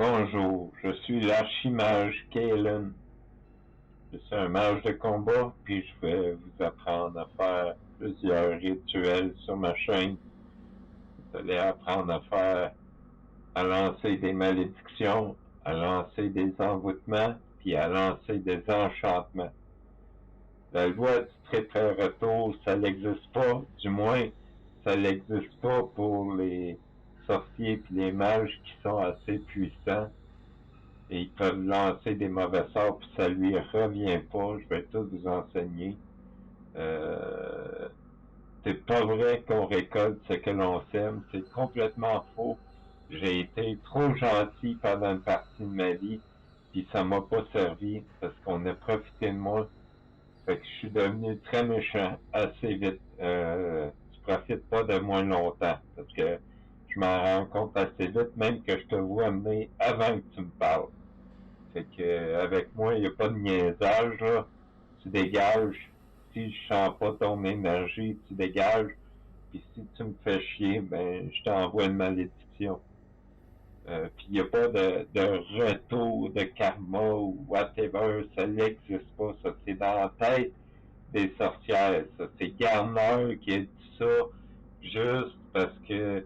Bonjour, je suis l'archimage Kalen. Je suis un mage de combat, puis je vais vous apprendre à faire plusieurs rituels sur ma chaîne. Vous allez apprendre à lancer des malédictions, à lancer des envoûtements, puis à lancer des enchantements. La loi du triple retour, ça n'existe pas, du moins, ça n'existe pas pour les sorciers puis les mages qui sont assez puissants. Et ils peuvent lancer des mauvais sorts, puis ça lui revient pas. Je vais tout vous enseigner. Euh, c'est pas vrai qu'on récolte ce que l'on sème. C'est complètement faux. J'ai été trop gentil pendant une partie de ma vie, puis ça m'a pas servi parce qu'on a profité de moi. Fait que je suis devenu très méchant assez vite. Tu profites pas de moi longtemps parce que je m'en rends compte assez vite, même que je te vois amener avant que tu me parles. Fait que avec moi, il n'y a pas de niaisage, là. Tu dégages. Si je sens pas ton énergie, tu dégages. Puis si tu me fais chier, ben je t'envoie une malédiction. Puis il n'y a pas de retour de karma ou whatever, ça n'existe pas. Ça, c'est dans la tête des sorcières. Ça, c'est Garner qui a dit ça juste parce que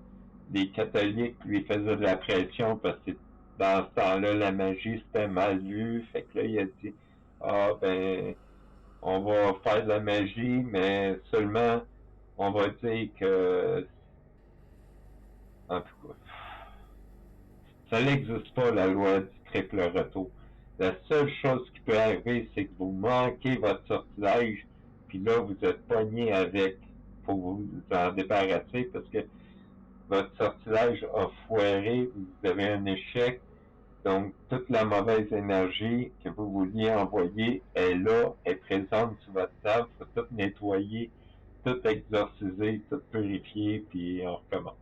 les catholiques lui faisaient de la pression parce que dans ce temps-là, la magie c'était mal vu. Fait que là, il a dit ah ben on va faire de la magie, mais seulement on va dire que en tout cas, ça n'existe pas la loi du triple retour. La seule chose qui peut arriver, c'est que vous manquez votre sortilège, puis là, vous êtes pogné avec pour vous en débarrasser parce que votre sortilège a foiré, vous avez un échec, donc toute la mauvaise énergie que vous vouliez envoyer est là, est présente sur votre table, il faut tout nettoyer, tout exorciser, tout purifier, puis on recommence.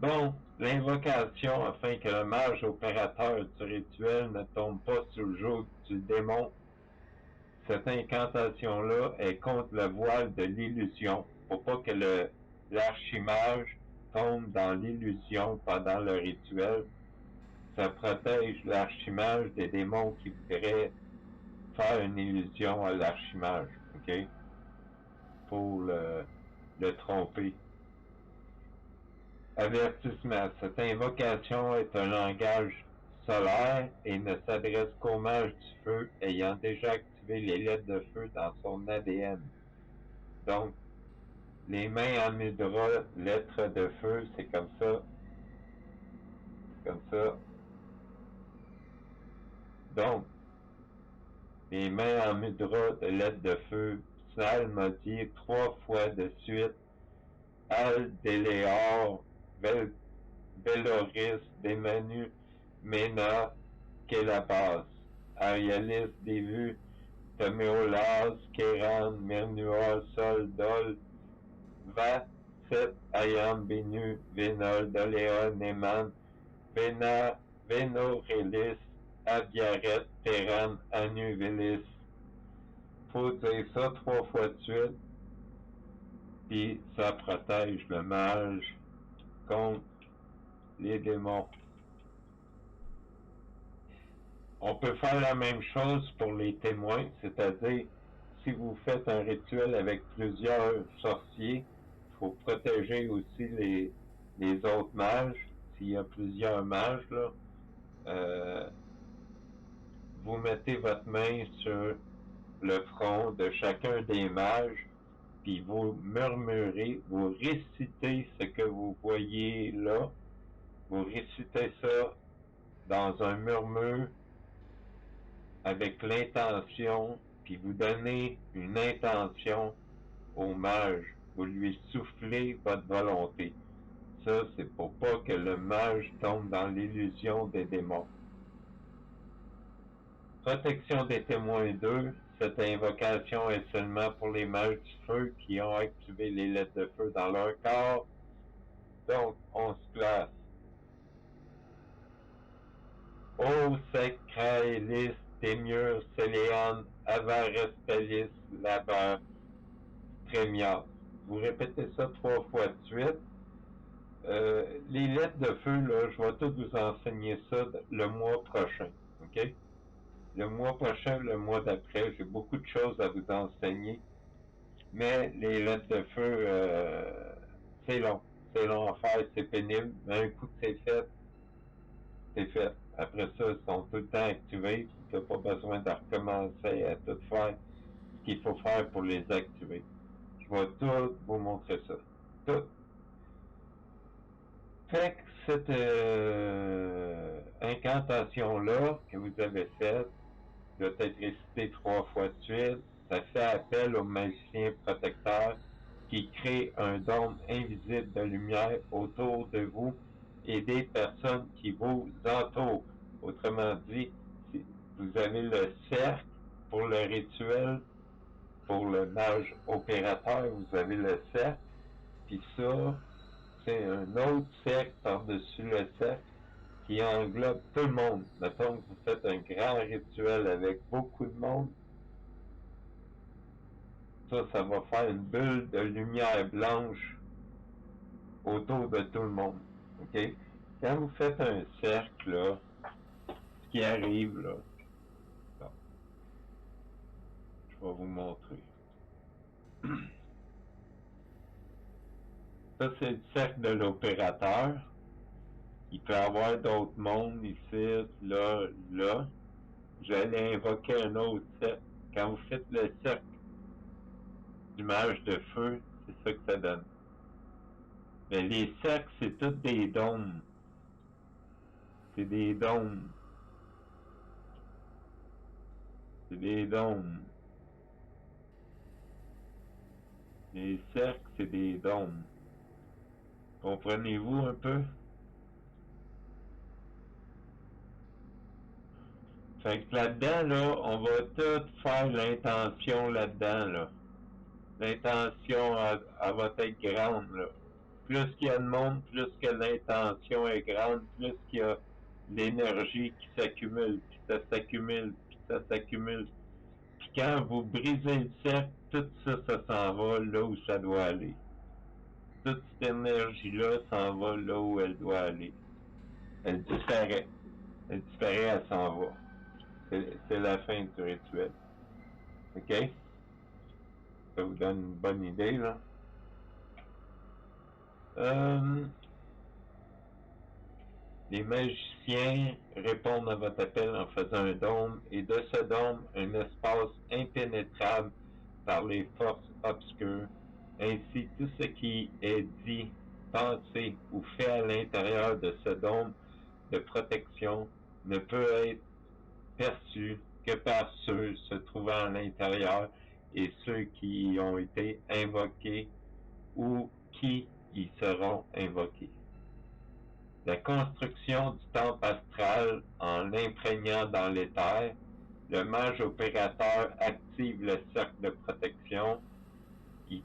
Bon, l'invocation afin que le mage opérateur du rituel ne tombe pas sous le joug du démon. Cette incantation-là est contre le voile de l'illusion, pour pas que l'archimage tombe dans l'illusion pendant le rituel. Ça protège l'archimage des démons qui voudraient faire une illusion à l'archimage, ok? Pour le tromper. Avertissement. Cette invocation est un langage solaire et ne s'adresse qu'au mage du feu ayant déjà activé les lettres de feu dans son ADN. Donc, les mains en mudra, lettres de feu, c'est comme ça. Comme ça. Donc, les mains en mudra de lettres de feu, psalmodie 3 fois de suite, Al Déléor, Veloris, Démanu, Mena, Kélabas, Arialis, Dévu, Toméolas, Kéran, Mernua, Sol, Dol, Va, Set, Ayam, Bénu, Vénol, Doléa, Néman, Véna, Vénorélis, Abiaret, Téran, Anuvélis. Faut dire ça 3 fois de suite, puis ça protège le mage contre les démons. On peut faire la même chose pour les témoins, c'est-à-dire si vous faites un rituel avec plusieurs sorciers, il faut protéger aussi les autres mages. S'il y a plusieurs mages, là, vous mettez votre main sur le front de chacun des mages, puis vous murmurez, vous récitez ce que vous voyez là, vous récitez ça dans un murmure avec l'intention, puis vous donnez une intention au mage, vous lui soufflez votre volonté. Ça, c'est pour pas que le mage tombe dans l'illusion des démons. Protection des témoins 2. Cette invocation est seulement pour les mages du feu qui ont activé les lettres de feu dans leur corps. Donc, on se place. Ô Sacraelis, Démiur, Céléon, Avarespélis, Labeur, Trémias. Vous répétez ça 3 fois de suite. Les lettres de feu, là, je vais tout vous enseigner ça le mois prochain. OK? Le mois prochain, le mois d'après, j'ai beaucoup de choses à vous enseigner. Mais les lettres de feu, c'est long. C'est long à faire, c'est pénible. Mais un coup que c'est fait. Après ça, ils sont tout le temps activés. Tu n'as pas besoin de recommencer à tout faire ce qu'il faut faire pour les activer. Je vais tout vous montrer ça. Tout. Fait que cette incantation-là que vous avez faite doit être récitée 3 fois de suite. Ça fait appel au magicien protecteur qui crée un dôme invisible de lumière autour de vous et des personnes qui vous entourent. Autrement dit, si vous avez le cercle pour le rituel, pour le mage opérateur, vous avez le cercle, puis ça, c'est un autre cercle par-dessus le cercle qui englobe tout le monde. Mettons que vous faites un grand rituel avec beaucoup de monde, ça va faire une bulle de lumière blanche autour de tout le monde. OK? Quand vous faites un cercle, là, ce qui arrive, là, bon, je vais vous montrer. Ça, c'est le cercle de l'opérateur. Il peut y avoir d'autres mondes ici, là, là. J'allais invoquer un autre cercle. Quand vous faites le cercle du mage de feu, c'est ça que ça donne. Mais les cercles, c'est tous des dômes. C'est des dômes. C'est des dômes. Les cercles, c'est des dômes. Comprenez-vous un peu? Fait que là-dedans, là, on va tout faire l'intention là-dedans, là. L'intention, elle va être grande, là. plus qu'il y a de monde, plus que l'intention est grande, plus qu'il y a l'énergie qui s'accumule, puis ça s'accumule, puis ça s'accumule. Puis quand vous brisez le cercle, tout ça, ça s'en va là où ça doit aller. Toute cette énergie-là s'en va là où elle doit aller. Elle disparaît. Elle disparaît, elle s'en va. C'est la fin du rituel. OK? Ça vous donne une bonne idée, là. Les magiciens répondent à votre appel en faisant un dôme, et de ce dôme, un espace impénétrable par les forces obscures. Ainsi, tout ce qui est dit, pensé ou fait à l'intérieur de ce dôme de protection ne peut être perçu que par ceux se trouvant à l'intérieur et ceux qui y ont été invoqués ou qui y seront invoqués. La construction du temple astral en l'imprégnant dans l'éther, le mage opérateur active le cercle de protection. Il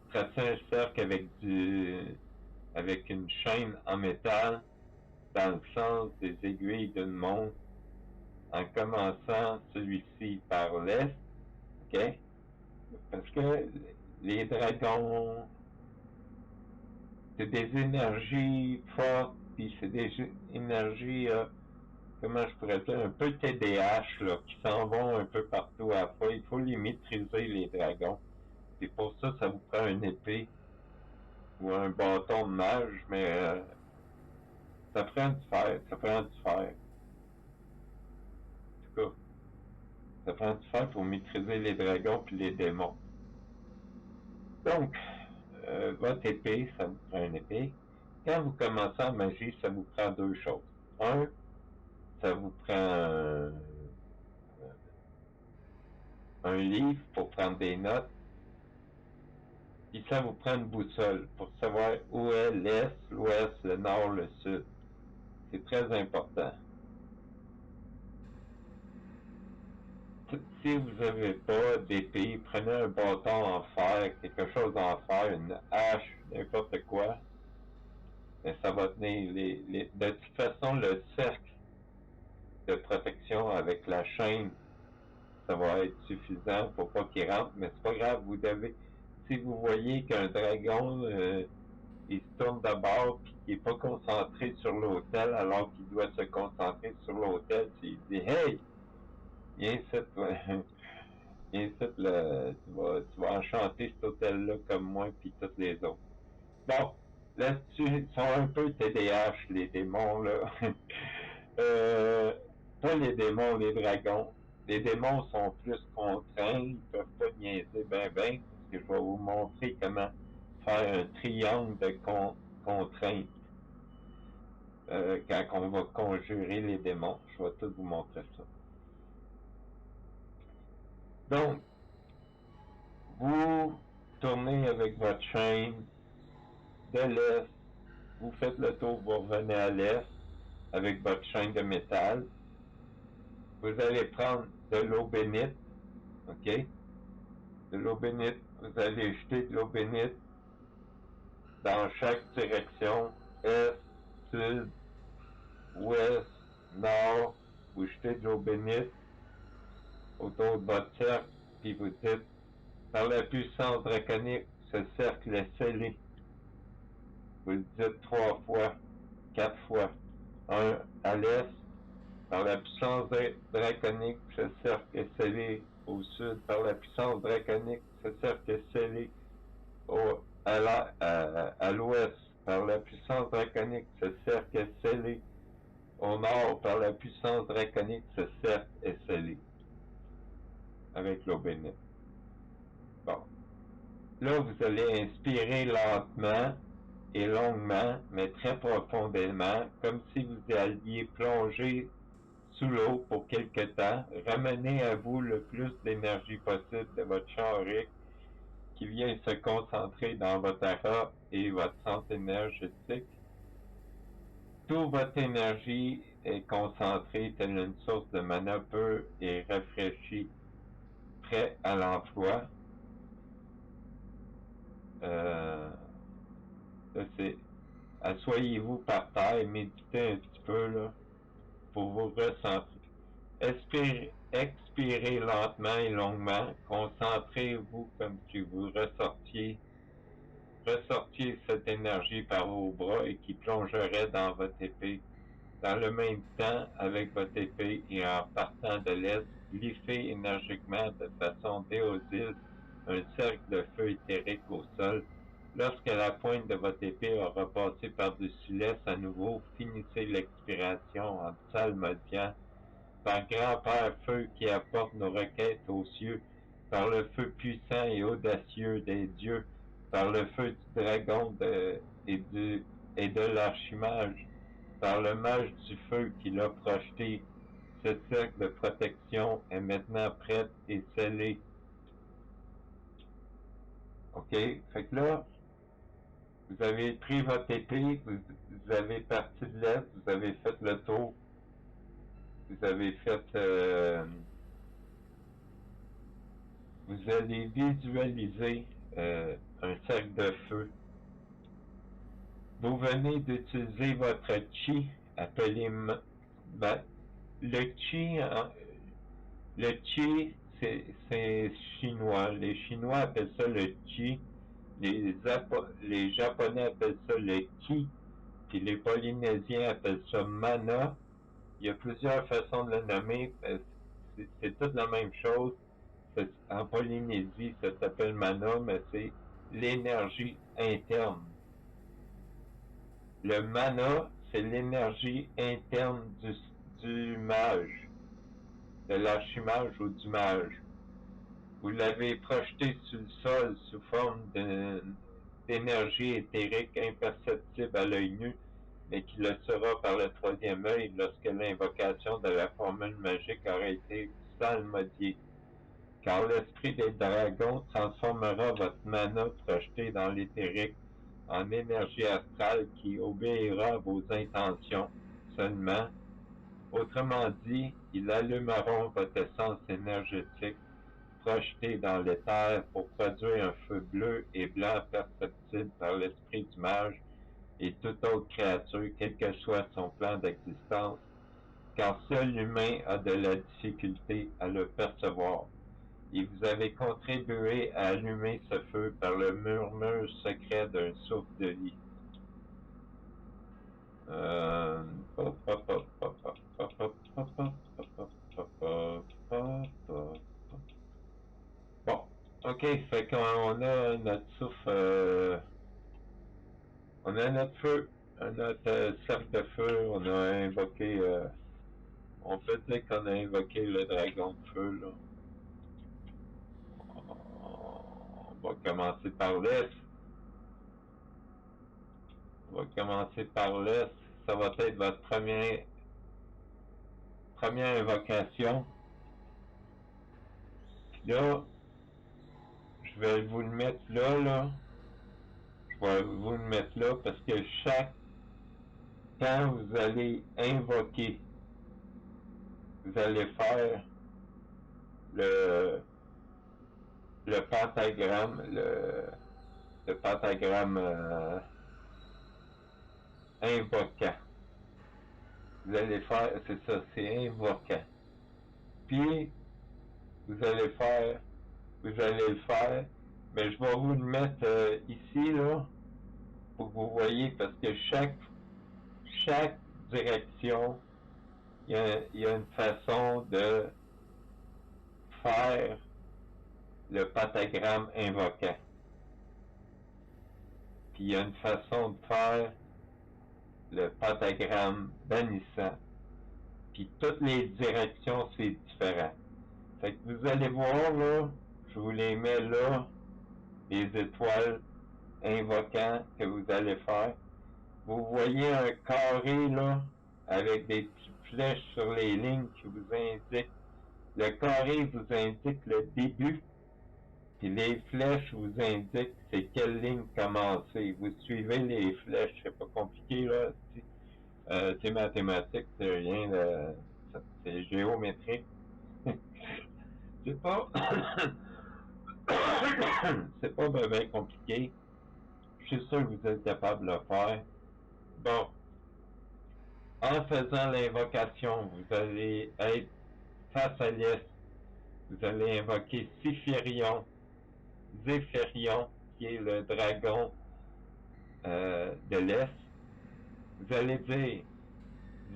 trace un cercle avec une chaîne en métal dans le sens des aiguilles d'une montre, en commençant celui-ci par l'est, ok? Parce que les dragons, c'est des énergies fortes, puis c'est des énergies, comment je pourrais dire, un peu TDH, là, qui s'en vont un peu partout à la fois. Il faut les maîtriser, les dragons. Et pour ça, ça vous prend une épée ou un bâton de mage, mais ça prend du fer, ça prend du fer. En tout cas, ça prend du fer pour maîtriser les dragons puis les démons. Donc, votre épée, ça vous prend une épée. Quand vous commencez en magie, ça vous prend deux choses. Un, ça vous prend un livre pour prendre des notes, puis ça vous prend une boussole pour savoir où est l'est, l'ouest, le nord, le sud. C'est très important. Si vous n'avez pas d'épée, prenez un bâton en fer, quelque chose en fer, une hache, n'importe quoi. Mais ça va tenir de toute façon, le cercle de protection avec la chaîne, ça va être suffisant pour pas qu'il rentre, mais c'est pas grave, vous devez, si vous voyez qu'un dragon, il se tourne de bord puis qu'il n'est pas concentré sur l'autel alors qu'il doit se concentrer sur l'autel, il dit hey, viens ici, toi. Viens ici, tu vas enchanter cet hôtel-là comme moi puis toutes les autres. Bon, là-dessus, ils sont un peu TDH, les démons, là. Pas les démons, les dragons. Les démons sont plus contraints, ils peuvent pas niaiser ben, parce que je vais vous montrer comment faire un triangle de contraintes quand on va conjurer les démons. Je vais tout vous montrer ça. Donc, vous tournez avec votre chaîne de l'est, vous faites le tour, vous revenez à l'est avec votre chaîne de métal. Vous allez prendre de l'eau bénite, ok? De l'eau bénite, vous allez jeter de l'eau bénite dans chaque direction, est, sud, ouest, nord. Vous jetez de l'eau bénite autour de votre cercle, puis vous dites, par la puissance draconique, ce cercle est scellé. Vous le dites 3 fois, 4 fois. Un à l'est, par la puissance draconique, ce cercle est scellé au sud. Par la puissance draconique, ce cercle est scellé à l'ouest. Par la puissance draconique, ce cercle est scellé au nord. Par la puissance draconique, ce cercle est scellé. Avec l'eau bénite. Bon. Là, vous allez inspirer lentement et longuement, mais très profondément, comme si vous alliez plonger sous l'eau pour quelque temps. Ramenez à vous le plus d'énergie possible de votre champ aurique qui vient se concentrer dans votre aura et votre centre énergétique. Toute votre énergie est concentrée telle une source de mana pure et rafraîchie, prêt à l'emploi. Là, c'est asseyez-vous par terre, méditez un petit peu là, pour vous recentrer. Expirez lentement et longuement. Concentrez-vous comme si vous ressortiez cette énergie par vos bras et qui plongerait dans votre épée. Dans le même temps, avec votre épée et en partant de l'est, glyphez énergiquement de façon déodile un cercle de feu éthérique au sol. Lorsque la pointe de votre épée aura passé par-dessus l'est à nouveau, finissez l'expiration en psalmodiant par grand-père feu qui apporte nos requêtes aux cieux, par le feu puissant et audacieux des dieux, par le feu du dragon et de l'archimage, par le mage du feu qui l'a projeté. Ce cercle de protection est maintenant prêt et scellé. OK? Fait que là, vous avez pris votre épée, vous avez parti de l'est, vous avez fait le tour, vous avez fait... vous allez visualiser un cercle de feu. Vous venez d'utiliser votre chi, appelé le chi. Le chi, c'est chinois. Les Chinois appellent ça le chi. Les Japonais appellent ça le ki. Puis les Polynésiens appellent ça mana. Il y a plusieurs façons de le nommer. C'est toute la même chose. En Polynésie, ça s'appelle mana, mais c'est l'énergie interne. Le mana, c'est l'énergie interne du mage, de l'archimage ou du mage. Vous l'avez projeté sur le sol sous forme d'énergie éthérique imperceptible à l'œil nu, mais qui le sera par le troisième œil lorsque l'invocation de la formule magique aura été psalmodiée. Car l'esprit des dragons transformera votre mana projeté dans l'éthérique en énergie astrale qui obéira à vos intentions seulement. Autrement dit, ils allumeront votre essence énergétique projetée dans l'éther pour produire un feu bleu et blanc perceptible par l'esprit du mage et toute autre créature, quel que soit son plan d'existence, car seul l'humain a de la difficulté à le percevoir. Et vous avez contribué à allumer ce feu par le murmure secret d'un souffle de vie. Bon, ok, fait qu'on a notre souffle, on a notre feu, notre cercle de feu, on a invoqué, on peut dire qu'on a invoqué le dragon de feu, là. On va commencer par l'est. On va commencer par l'est. Ça va être votre première invocation. Là, je vais vous le mettre là. Je vais vous le mettre là parce que chaque temps vous allez invoquer, vous allez faire le, le pentagramme, le pentagramme invoquant. Vous allez faire, c'est ça, c'est invoquant. Puis, vous allez le faire, mais je vais vous le mettre ici, là, pour que vous voyez, parce que chaque direction, il y a une façon de faire le pentagramme invoquant. Puis il y a une façon de faire le pentagramme bannissant. Puis toutes les directions, c'est différent. Fait que vous allez voir, là, je vous les mets là, les étoiles invoquants que vous allez faire. Vous voyez un carré, là, avec des petites flèches sur les lignes qui vous indiquent. Le carré vous indique le début, puis les flèches vous indiquent c'est quelle ligne commencer. Vous suivez les flèches, c'est pas compliqué, là. C'est mathématique, c'est rien de... c'est géométrique. C'est pas... c'est pas bien compliqué. Je suis sûr que vous êtes capable de le faire. Bon. En faisant l'invocation, vous allez être face à l'est. Vous allez invoquer Zéphirion, qui est le dragon de l'est. Vous allez dire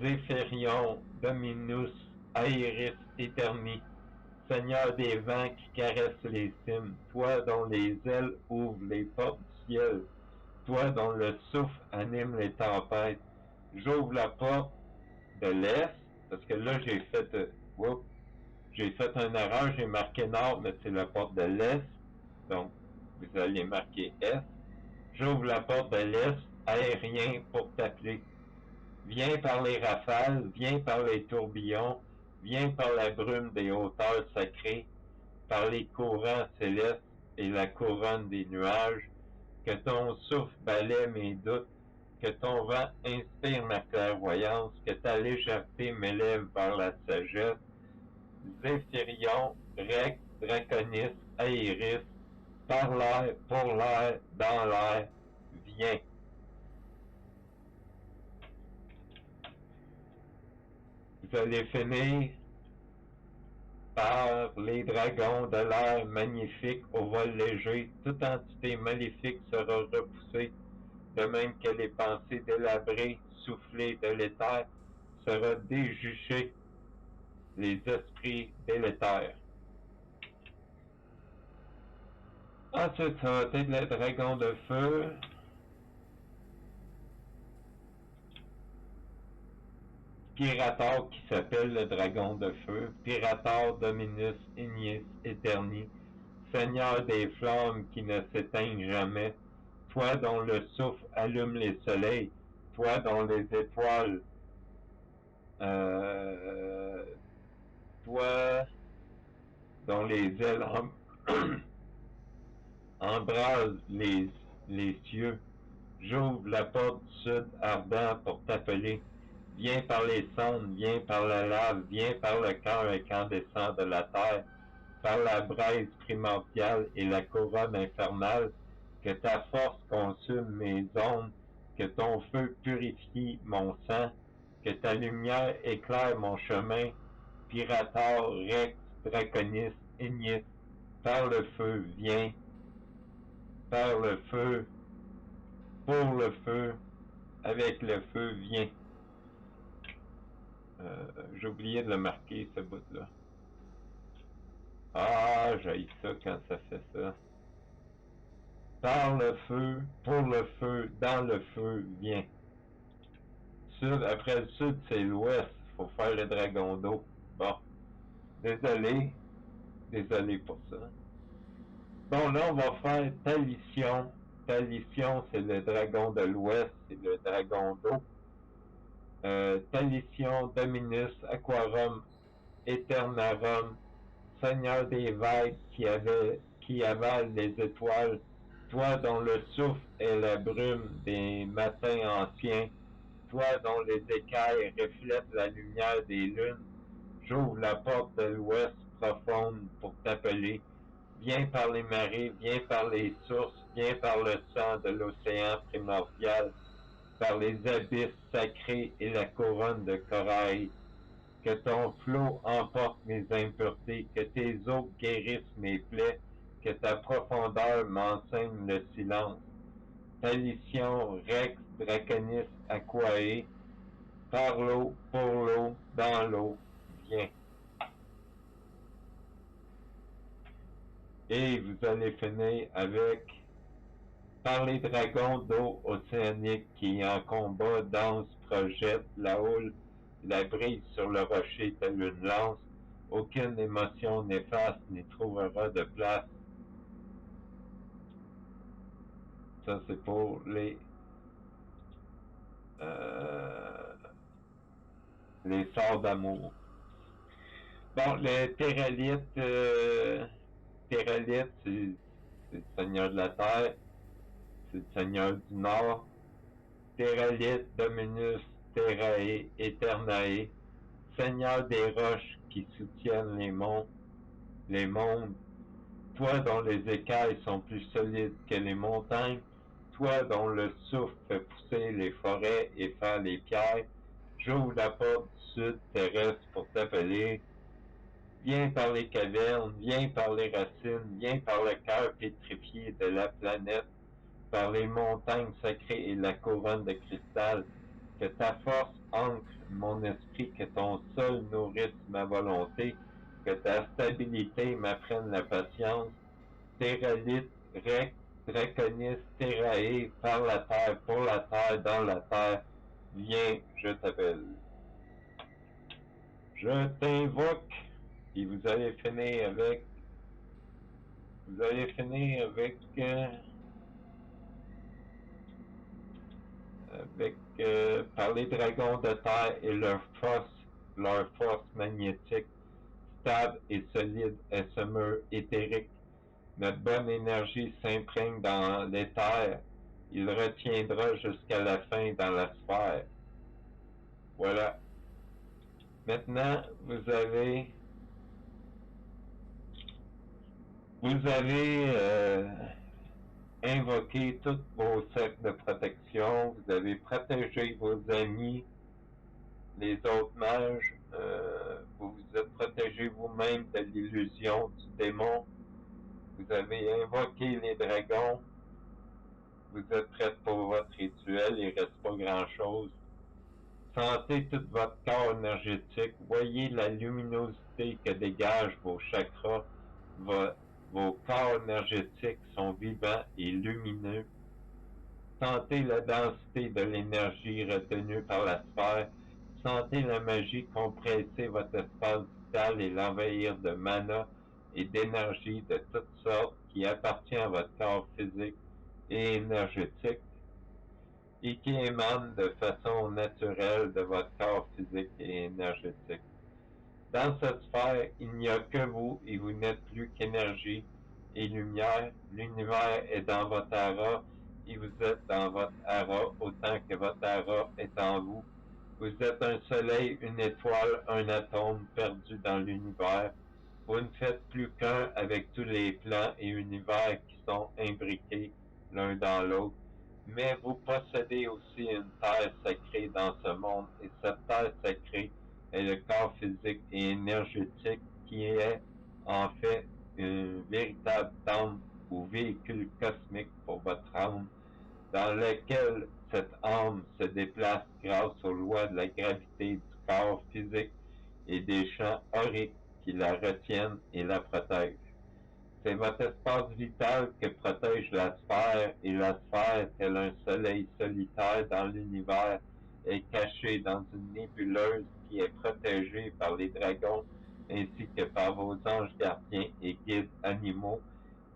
Zéphirion, Dominus, Aeris, Eterni, Seigneur des vents qui caresse les cimes, toi dont les ailes ouvrent les portes du ciel, toi dont le souffle anime les tempêtes. J'ouvre la porte de l'est, parce que là j'ai fait une erreur, j'ai marqué nord, mais c'est la porte de l'est, donc vous allez marquer est. J'ouvre la porte de l'est, aérien pour t'appeler. Viens par les rafales, viens par les tourbillons, viens par la brume des hauteurs sacrées, par les courants célestes et la couronne des nuages, que ton souffle balaie mes doutes, que ton vent inspire ma clairvoyance, que ta légèreté m'élève vers la sagesse. Zéphirion, Rex, Draconis, Aéris, par l'air, pour l'air, dans l'air, viens. Vous allez finir par les dragons de l'air magnifique au vol léger. Toute entité maléfique sera repoussée, de même que les pensées délabrées, soufflées de l'éther, sera déjuchée les esprits délétères. Ensuite, ça va être le dragon de feu. Pirator qui s'appelle le dragon de feu. Pirator Dominus Ignis Eterni. Seigneur des flammes qui ne s'éteignent jamais. Toi dont le souffle allume les soleils. Toi dont les étoiles toi dont les ailes embrasent les cieux. J'ouvre la porte du sud ardent pour t'appeler. Viens par les cendres, viens par la lave, viens par le cœur incandescent de la terre, par la braise primordiale et la couronne infernale, que ta force consume mes ondes, que ton feu purifie mon sang, que ta lumière éclaire mon chemin. Pirator, Rex, Draconis, Ignis, par le feu, viens, par le feu, pour le feu, avec le feu, viens. J'ai oublié de le marquer, ce bout-là. Ah, j'haïs ça quand ça fait ça. Par le feu, pour le feu, dans le feu, viens. Sud, après le sud, c'est l'ouest. Faut faire le dragon d'eau. Bon. Désolé. Désolé pour ça. Bon, là, on va faire Talition. Talition, c'est le dragon de l'ouest. C'est le dragon d'eau. Talition, Dominus, Aquarum, Eternarum, Seigneur des vagues qui avale les étoiles, toi dont le souffle est la brume des matins anciens, toi dont les écailles reflètent la lumière des lunes, j'ouvre la porte de l'ouest profonde pour t'appeler. Viens par les marées, viens par les sources, viens par le sang de l'océan primordial, par les abysses sacrés et la couronne de corail. Que ton flot emporte mes impuretés, que tes eaux guérissent mes plaies, que ta profondeur m'enseigne le silence. Talition, Rex, Draconis, Aquae, par l'eau, pour l'eau, dans l'eau, viens. Et vous allez finir avec par les dragons d'eau océanique qui en combat dansent, projettent la houle, la brise sur le rocher telle une lance, aucune émotion néfaste n'y trouvera de place. Ça, c'est pour les sorts d'amour. Bon, le Téralite, c'est le seigneur de la terre, c'est le seigneur du nord. Téralite, Dominus, Terrae, Eternae, Seigneur des roches qui soutiennent les mondes, toi dont les écailles sont plus solides que les montagnes, toi dont le souffle fait pousser les forêts et faire les pierres, j'ouvre la porte du sud terrestre pour t'appeler. Viens par les cavernes, viens par les racines, viens par le cœur pétrifié de la planète, par les montagnes sacrées et la couronne de cristal. Que ta force ancre mon esprit, que ton sol nourrisse ma volonté, que ta stabilité m'apprenne la patience. Téralite, Rec, Draconis, Terrae, par la terre, pour la terre, dans la terre. Viens, je t'appelle. Je t'invoque. Et vous allez finir avec par les dragons de terre et leur force magnétique, stable et solide, est ce mur éthérique. Notre bonne énergie s'imprègne dans l'éther. Il retiendra jusqu'à la fin dans la sphère. Voilà. Maintenant, vous avez invoqué tous vos cercles de protection. Vous avez protégé vos amis, les autres mages. Vous vous êtes protégé vous-même de l'illusion du démon. Vous avez invoqué les dragons. Vous êtes prêts pour votre rituel. Il ne reste pas grand-chose. Sentez tout votre corps énergétique. Voyez la luminosité que dégagent vos chakras. Vos corps énergétiques sont vivants et lumineux. Sentez la densité de l'énergie retenue par la sphère. Sentez la magie compresser votre espace vital et l'envahir de mana et d'énergie de toutes sortes qui appartient à votre corps physique et énergétique et qui émane de façon naturelle de votre corps physique et énergétique. Dans cette sphère, il n'y a que vous et vous n'êtes plus qu'énergie et lumière. L'univers est dans votre aura et vous êtes dans votre aura autant que votre aura est en vous. Vous êtes un soleil, une étoile, un atome perdu dans l'univers. Vous ne faites plus qu'un avec tous les plans et univers qui sont imbriqués l'un dans l'autre. Mais vous possédez aussi une terre sacrée dans ce monde et cette terre sacrée est le corps physique et énergétique qui est en fait un véritable temple ou véhicule cosmique pour votre âme, dans lequel cette âme se déplace grâce aux lois de la gravité du corps physique et des champs auriques qui la retiennent et la protègent. C'est votre espace vital que protège la sphère, et la sphère, tel un soleil solitaire dans l'univers, est cachée dans une nébuleuse qui est protégée par les dragons ainsi que par vos anges gardiens et guides animaux.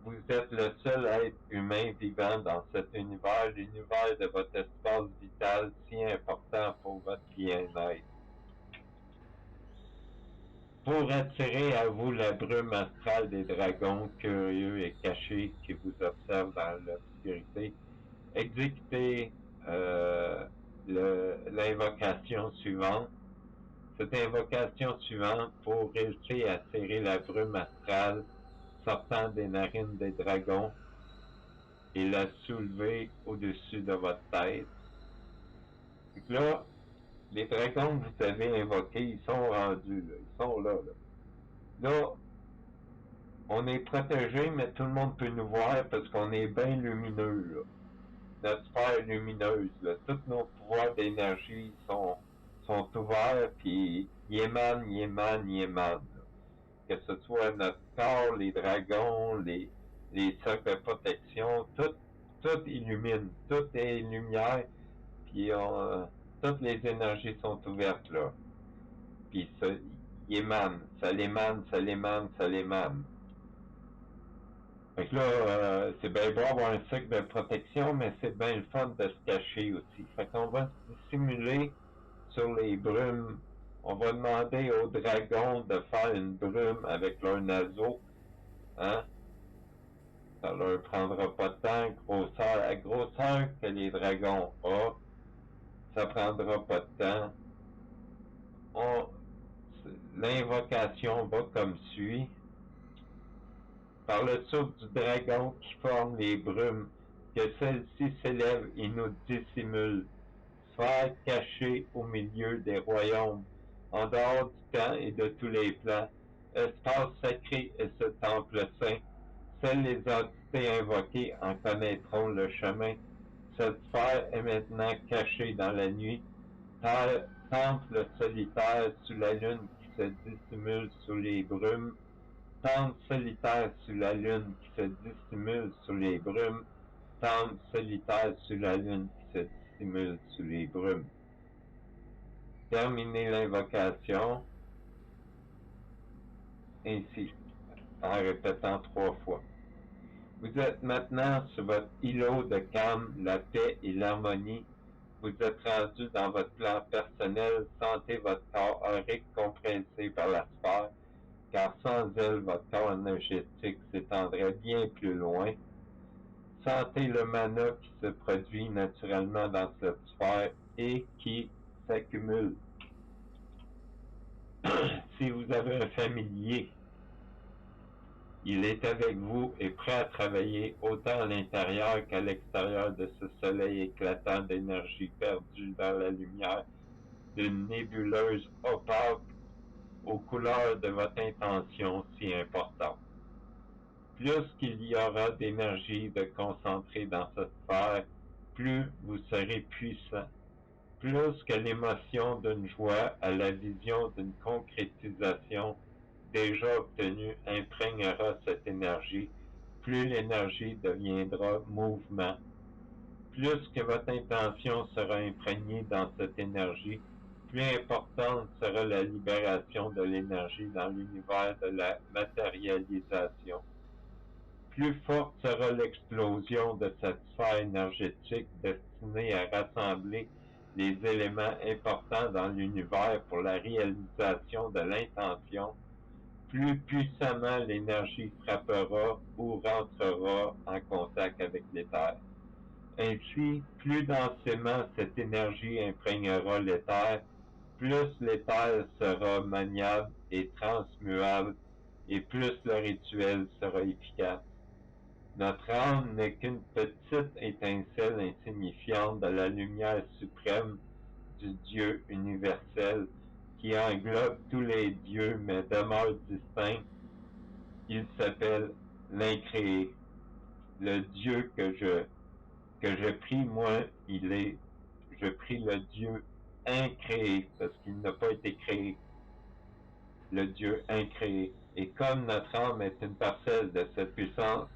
Vous êtes le seul être humain vivant dans cet univers, l'univers de votre espace vital si important pour votre bien-être. Pour attirer à vous la brume astrale des dragons curieux et cachés qui vous observent dans l'obscurité, exécutez l'invocation suivante. Cette invocation suivante, pour réussir à serrer la brume astrale sortant des narines des dragons et la soulever au-dessus de votre tête. Donc là, les dragons que vous avez invoqués, ils sont rendus, là. Ils sont là, là. Là, on est protégé, mais tout le monde peut nous voir parce qu'on est bien lumineux, là. Notre sphère lumineuse, là. Tous nos pouvoirs d'énergie sont ouverts, puis ils émanent, ils émanent, ils émanent. Là. Que ce soit notre corps, les dragons, les cercles de protection, tout illumine, tout est lumière, puis toutes les énergies sont ouvertes, là. Puis ça, ils émanent, ça l'émane, ça l'émane, ça l'émane. Fait que là, c'est bien beau avoir un cercle de protection, mais c'est bien le fun de se cacher aussi. Fait qu'on va se dissimuler sur les brumes. On va demander aux dragons de faire une brume avec leurs naseaux. Hein? Ça leur prendra pas de temps. Grosseur, à grosseur que les dragons ont, ça prendra pas de temps. L'invocation va comme suit. Par le souffle du dragon qui forme les brumes, que celle-ci s'élève et nous dissimule, sphère cachée au milieu des royaumes, en dehors du temps et de tous les plans, espace sacré et ce temple saint. Seules les entités invoquées en connaîtront le chemin. Cette sphère est maintenant cachée dans la nuit, temple solitaire sous la lune qui se dissimule sous les brumes, temple solitaire sous la lune qui se dissimule sous les brumes, temple solitaire sous la lune qui se dissimule sous les brumes. Terminez l'invocation ainsi, en répétant 3 fois. Vous êtes maintenant sur votre îlot de calme, la paix et l'harmonie. Vous êtes rendu dans votre plan personnel. Sentez votre corps aurique compressé par la sphère, car sans elle, votre corps énergétique s'étendrait bien plus loin. Sentez le mana qui se produit naturellement dans cette sphère et qui s'accumule. Si vous avez un familier, il est avec vous et prêt à travailler autant à l'intérieur qu'à l'extérieur de ce soleil éclatant d'énergie perdue dans la lumière d'une nébuleuse opaque aux couleurs de votre intention si importante. Plus qu'il y aura d'énergie de concentrer dans cette sphère, plus vous serez puissant. Plus que l'émotion d'une joie à la vision d'une concrétisation déjà obtenue imprégnera cette énergie, plus l'énergie deviendra mouvement. Plus que votre intention sera imprégnée dans cette énergie, plus importante sera la libération de l'énergie dans l'univers de la matérialisation. Plus forte sera l'explosion de cette sphère énergétique destinée à rassembler les éléments importants dans l'univers pour la réalisation de l'intention, plus puissamment l'énergie frappera ou rentrera en contact avec l'éther. Ainsi, plus densément cette énergie imprégnera l'éther, plus l'éther sera maniable et transmuable, et plus le rituel sera efficace. Notre âme n'est qu'une petite étincelle insignifiante de la lumière suprême du Dieu universel qui englobe tous les dieux mais demeure distinct. Il s'appelle l'incréé. Le Dieu que je prie, moi, je prie le Dieu incréé parce qu'il n'a pas été créé. Le Dieu incréé. Et comme notre âme est une parcelle de cette puissance,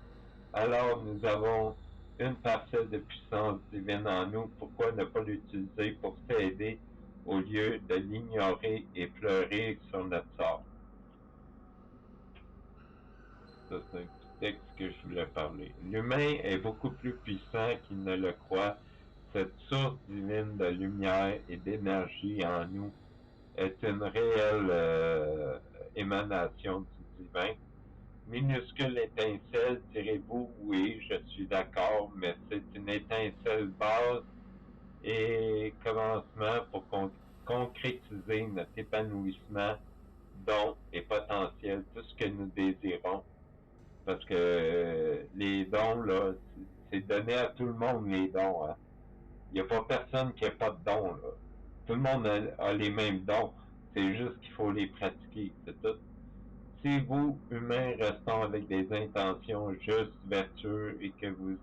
alors nous avons une parcelle de puissance divine en nous. Pourquoi ne pas l'utiliser pour s'aider au lieu de l'ignorer et pleurer sur notre sort? Ça, c'est un petit texte que je voulais parler. L'humain est beaucoup plus puissant qu'il ne le croit. Cette source divine de lumière et d'énergie en nous est une réelle émanation du divin. Minuscule étincelle, direz-vous, oui, je suis d'accord, mais c'est une étincelle base et commencement pour concrétiser notre épanouissement, don et potentiel, tout ce que nous désirons. Parce que les dons, là, c'est donné à tout le monde, les dons. Hein. Il n'y a pas personne qui n'a pas de dons. Là. Tout le monde a les mêmes dons. C'est juste qu'il faut les pratiquer, c'est tout. Si vous, humains, restons avec des intentions justes, vertueuses et que vous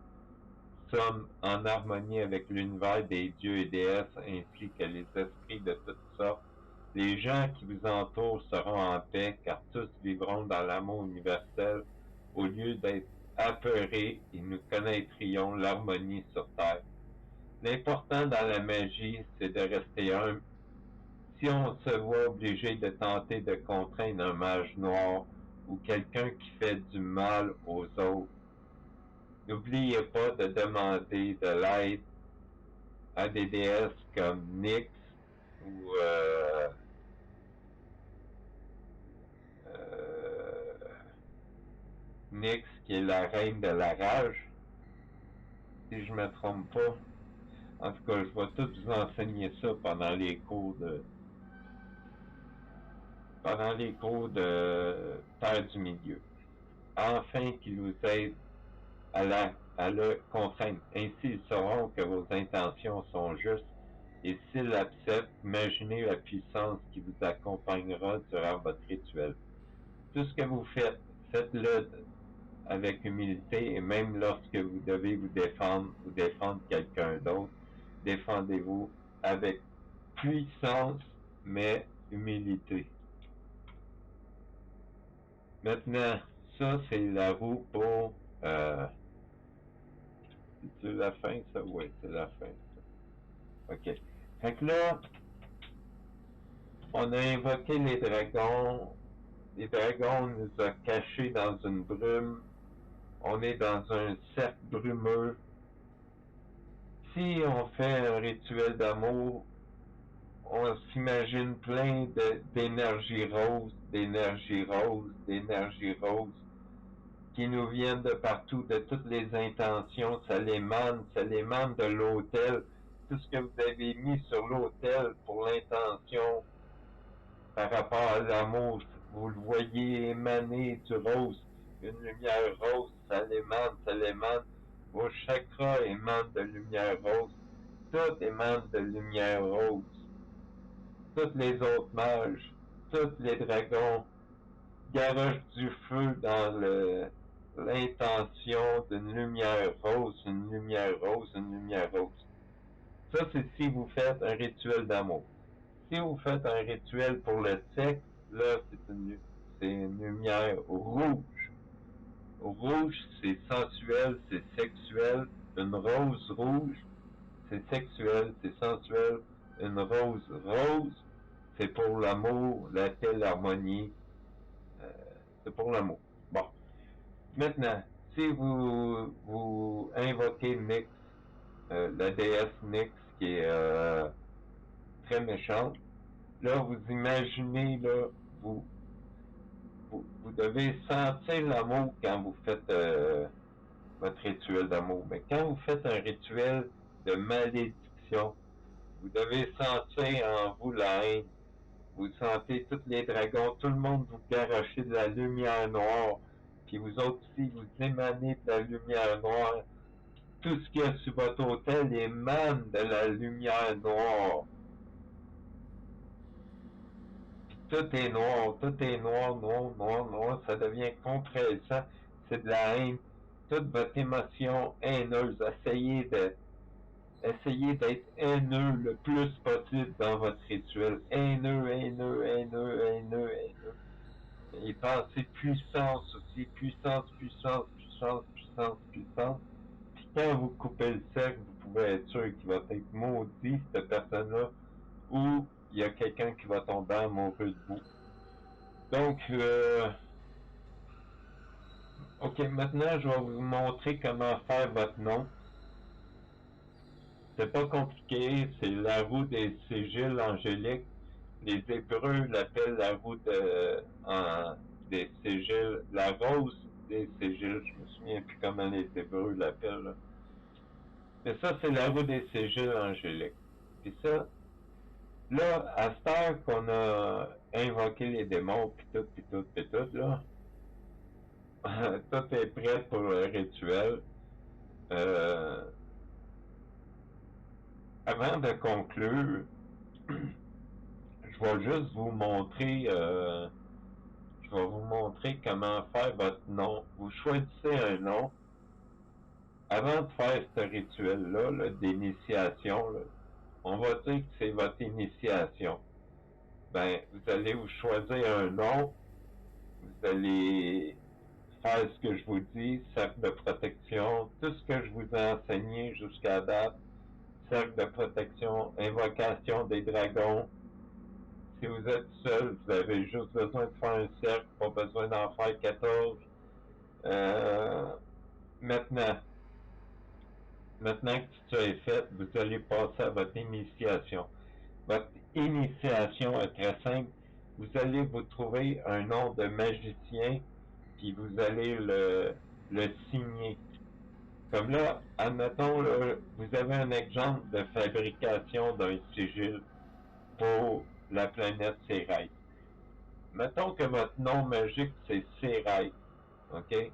sommes en harmonie avec l'univers des dieux et déesses ainsi que les esprits de toutes sortes, les gens qui vous entourent seront en paix car tous vivront dans l'amour universel au lieu d'être apeurés et nous connaîtrions l'harmonie sur Terre. L'important dans la magie, c'est de rester humble. Si on se voit obligé de tenter de contraindre un mage noir ou quelqu'un qui fait du mal aux autres, n'oubliez pas de demander de l'aide à des déesses comme Nyx ou Nyx qui est la reine de la rage, si je me trompe pas. En tout cas, je vais tout vous enseigner ça pendant les cours de Terre du Milieu. Afin qu'il vous aide à à le contraindre. Ainsi, ils sauront que vos intentions sont justes et s'ils acceptent, imaginez la puissance qui vous accompagnera durant votre rituel. Tout ce que vous faites, faites-le avec humilité et même lorsque vous devez vous défendre ou défendre quelqu'un d'autre, défendez-vous avec puissance mais humilité. Maintenant, ça c'est la roue pour c'est la fin ça? Oui, c'est la fin. OK. Fait que là, on a invoqué les dragons. Les dragons nous ont cachés dans une brume. On est dans un cercle brumeux. Si on fait un rituel d'amour, on s'imagine plein d'énergie rose, d'énergie rose, d'énergie rose qui nous viennent de partout, de toutes les intentions. Ça l'émane de l'autel. Tout ce que vous avez mis sur l'autel pour l'intention par rapport à l'amour, vous le voyez émaner du rose, une lumière rose, ça l'émane. Vos chakras émanent de lumière rose. Tout émane de lumière rose. Toutes les autres mages, tous les dragons garochent du feu dans l'intention d'une lumière rose, une lumière rose, une lumière rose. Ça, c'est si vous faites un rituel d'amour. Si vous faites un rituel pour le sexe, là, c'est une lumière rouge. Rouge, c'est sensuel, c'est sexuel. Une rose rouge, c'est sexuel, c'est sensuel. Une rose rose, c'est pour l'amour, la paix, l'harmonie. C'est pour l'amour. Bon. Maintenant, si vous invoquez Nyx, la déesse Nyx, qui est très méchante, là, vous imaginez, là, vous devez sentir l'amour quand vous faites votre rituel d'amour. Mais quand vous faites un rituel de malédiction, vous devez sentir en vous la haine. Vous sentez tous les dragons, tout le monde vous garochez de la lumière noire, puis vous autres aussi, vous émanez de la lumière noire. Tout ce qu'il y a sur votre hôtel émane de la lumière noire. Tout est noir, noir, ça devient compressant, c'est de la haine. Toute votre émotion haineuse, essayez d'être haineux le plus possible dans votre rituel. Haineux. Et pensez puissance aussi, puissance. Puis quand vous coupez le cercle, vous pouvez être sûr qu'il va être maudit, cette personne-là, ou il y a quelqu'un qui va tomber amoureux de vous. Donc, OK, maintenant, je vais vous montrer comment faire votre nom. C'est pas compliqué, c'est la roue des sigils angéliques. Les Hébreux l'appellent la roue des sigils, la rose des sigils. Je me souviens plus comment les Hébreux l'appellent, là. Mais ça, c'est la roue des sigils angéliques. Puis ça, là, à cette heure qu'on a invoqué les démons, puis tout, là, tout est prêt pour le rituel. Avant de conclure, je vais juste vous montrer, je vais vous montrer comment faire votre nom. Vous choisissez un nom. Avant de faire ce rituel-là, là, d'initiation, là, on va dire que c'est votre initiation. Ben, vous allez vous choisir un nom. Vous allez faire ce que je vous dis, cercle de protection, tout ce que je vous ai enseigné jusqu'à date, cercle de protection, invocation des dragons. Si vous êtes seul, vous avez juste besoin de faire un cercle, pas besoin d'en faire 14. Maintenant, maintenant que ça est fait, vous allez passer à votre initiation. Votre initiation est très simple. Vous allez vous trouver un nom de magicien, puis vous allez le signer. Comme là, admettons, là, vous avez un exemple de fabrication d'un sigil pour la planète Céraï. Mettons que votre nom magique, c'est Céraï, OK?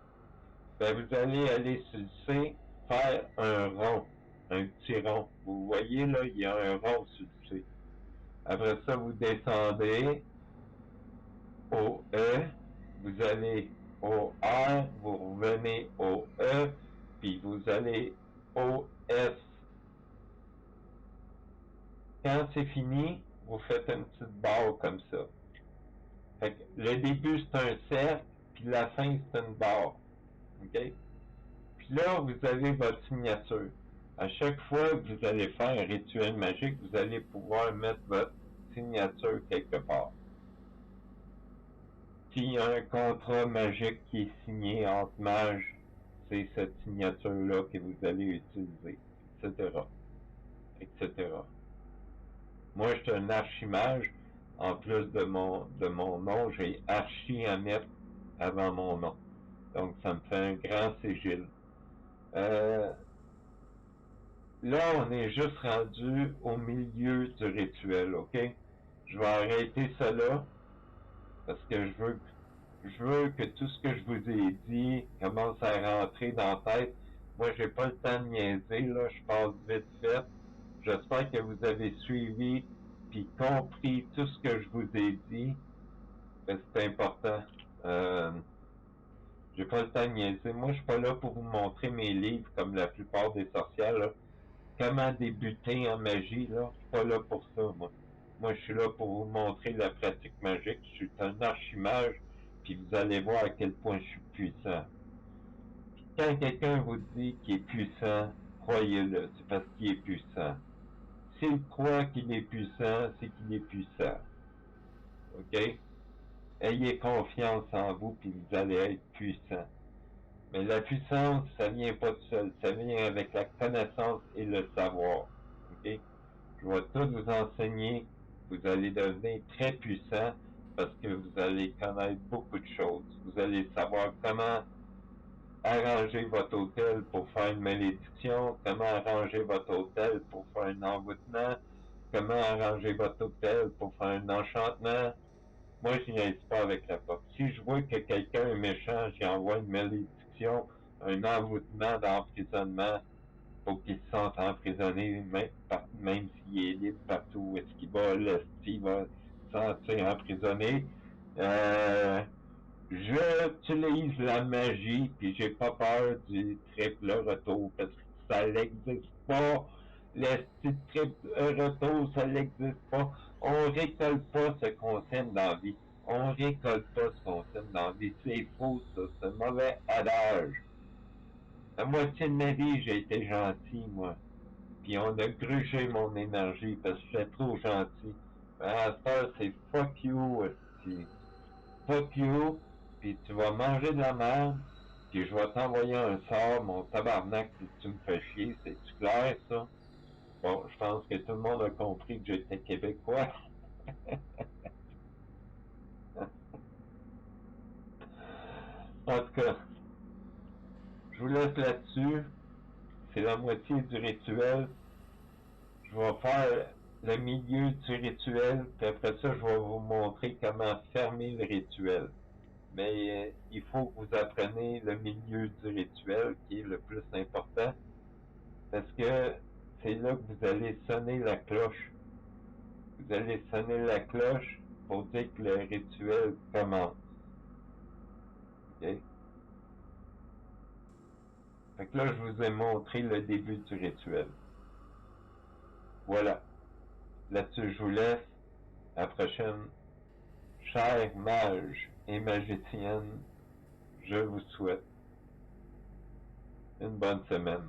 Ben, vous allez aller sur le C, faire un rond, un petit rond. Vous voyez là, il y a un rond sur le C. Après ça, vous descendez au E, vous allez au R, vous revenez au E, puis vous allez au S. Quand c'est fini, vous faites une petite barre comme ça. Fait que le début, c'est un cercle, puis la fin, c'est une barre. OK? Puis là, vous avez votre signature. À chaque fois que vous allez faire un rituel magique, vous allez pouvoir mettre votre signature quelque part. S'il y a un contrat magique qui est signé entre mages, c'est cette signature-là que vous allez utiliser, etc., etc. Moi, je suis un archimage. En plus de mon nom, j'ai archi à mettre avant mon nom. Donc, ça me fait un grand sigil. Là, on est juste rendu au milieu du rituel, OK? Je vais arrêter ça là parce que je veux que tout ce que je vous ai dit commence à rentrer dans la tête. Moi, j'ai pas le temps de niaiser, là, je passe vite fait. J'espère que vous avez suivi puis compris tout ce que je vous ai dit. C'est important. J'ai pas le temps de niaiser. Moi, je suis pas là pour vous montrer mes livres comme la plupart des sorcières, là. Comment débuter en magie, là. Je suis pas là pour ça, moi. Moi, je suis là pour vous montrer la pratique magique. Je suis un archimage, puis vous allez voir à quel point je suis puissant. Quand quelqu'un vous dit qu'il est puissant, croyez-le, c'est parce qu'il est puissant. S'il croit qu'il est puissant, c'est qu'il est puissant. OK? Ayez confiance en vous, puis vous allez être puissant. Mais la puissance, ça vient pas tout seul. Ça vient avec la connaissance et le savoir. OK? Je vais tout vous enseigner. Vous allez devenir très puissant parce que vous allez connaître beaucoup de choses. Vous allez savoir comment arranger votre hôtel pour faire une malédiction, comment arranger votre hôtel pour faire un envoûtement, comment arranger votre hôtel pour faire un enchantement. Moi, je niaise pas avec la porte. Si je vois que quelqu'un est méchant, j'y envoie une malédiction, un envoûtement d'emprisonnement pour qu'il se sente emprisonné, même s'il est libre partout où est-ce qu'il va, il va se sentir emprisonné. Euh, J'utilise la magie, puis j'ai pas peur du triple retour, parce que ça n'existe pas. Le triple retour, ça n'existe pas. On récolte pas ce qu'on sème dans la vie. On récolte pas ce qu'on sème dans la vie. C'est faux, ça. C'est un mauvais adage. La moitié de ma vie, j'ai été gentil, moi. Puis on a gruché mon énergie parce que j'étais trop gentil. Mais à cette heure, c'est fuck you, aussi. Fuck you, puis tu vas manger de la merde, puis je vais t'envoyer un sort, mon tabarnak, puis tu me fais chier. C'est-tu clair, ça? Bon, je pense que tout le monde a compris que j'étais québécois. En tout cas, je vous laisse là-dessus. C'est la moitié du rituel. Je vais faire le milieu du rituel, puis après ça, je vais vous montrer comment fermer le rituel. Mais il faut que vous appreniez le milieu du rituel, qui est le plus important, parce que c'est là que vous allez sonner la cloche. Vous allez sonner la cloche pour dire que le rituel commence. OK? Fait que là, je vous ai montré le début du rituel. Voilà. Là-dessus, je vous laisse. À la prochaine. Chers mages et magiciennes, je vous souhaite une bonne semaine.